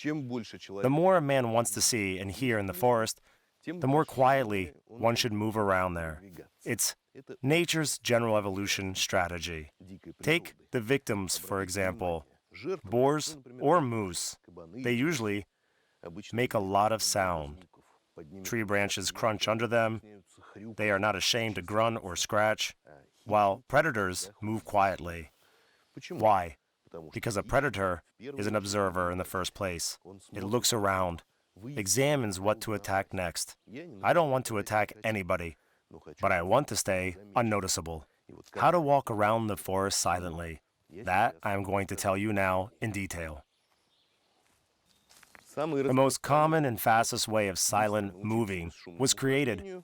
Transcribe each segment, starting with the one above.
The more a man wants to see and hear in the forest, the more quietly one should move around there. It's nature's general evolution strategy. Take the victims, for example, boars or moose. They usually make a lot of sound. Tree branches crunch under them. They are not ashamed to grunt or scratch, while predators move quietly. Why? Because a predator is an observer in the first place. It looks around, examines what to attack next. I don't want to attack anybody, but I want to stay unnoticeable. How to walk around the forest silently, that I am going to tell you now in detail. The most common and fastest way of silent moving was created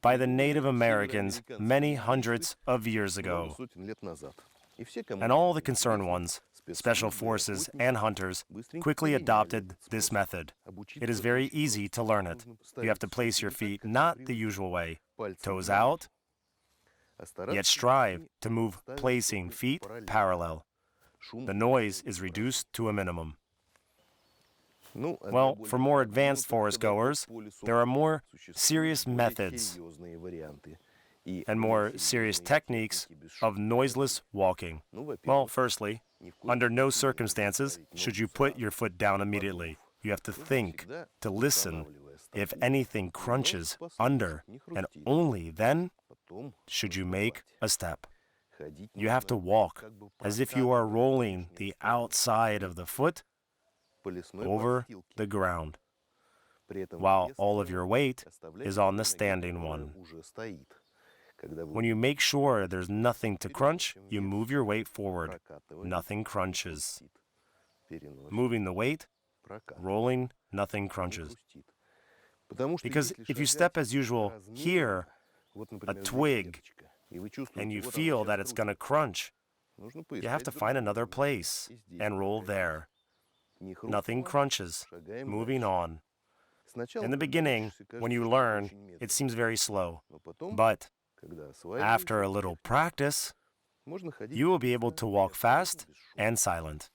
by the Native Americans many hundreds of years ago. And all the concerned ones, special forces and hunters, quickly adopted this method. It is very easy to learn it. You have to place your feet not the usual way, toes out, yet strive to move placing feet parallel. The noise is reduced to a minimum. Well, for more advanced forest goers, there are more serious methods and more serious techniques of noiseless walking. Well, firstly, under no circumstances should you put your foot down immediately. You have to think, to listen. If anything crunches under, and only then should you make a step. You have to walk as if you are rolling the outside of the foot over the ground, while all of your weight is on the standing one. When you make sure there's nothing to crunch, you move your weight forward. Nothing crunches. Moving the weight, rolling, nothing crunches. Because if you step as usual here, a twig, and you feel that it's going to crunch, you have to find another place and roll there. Nothing crunches. Moving on. In the beginning, when you learn, it seems very slow. But after a little practice, you will be able to walk fast and silent.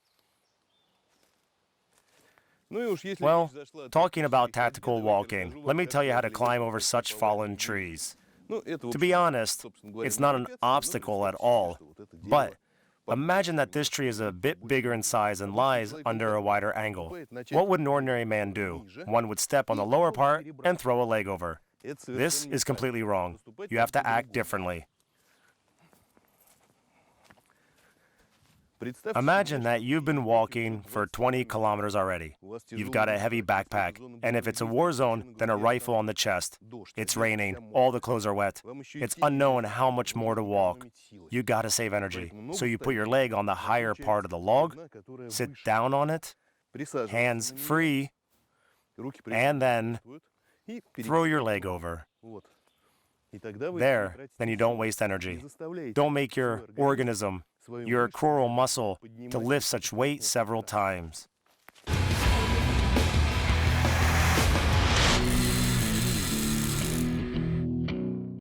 Well, talking about tactical walking, let me tell you how to climb over such fallen trees. To be honest, it's not an obstacle at all, but imagine that this tree is a bit bigger in size and lies under a wider angle. What would an ordinary man do? One would step on the lower part and throw a leg over. This is completely wrong. You have to act differently. Imagine that you've been walking for 20 kilometers already. You've got a heavy backpack, and if it's a war zone, then a rifle on the chest. It's raining, all the clothes are wet. It's unknown how much more to walk. You gotta save energy. So you put your leg on the higher part of the log, sit down on it, hands free, and then throw your leg over. There, then you don't waste energy. Don't make your organism, your coral muscle, to lift such weight several times.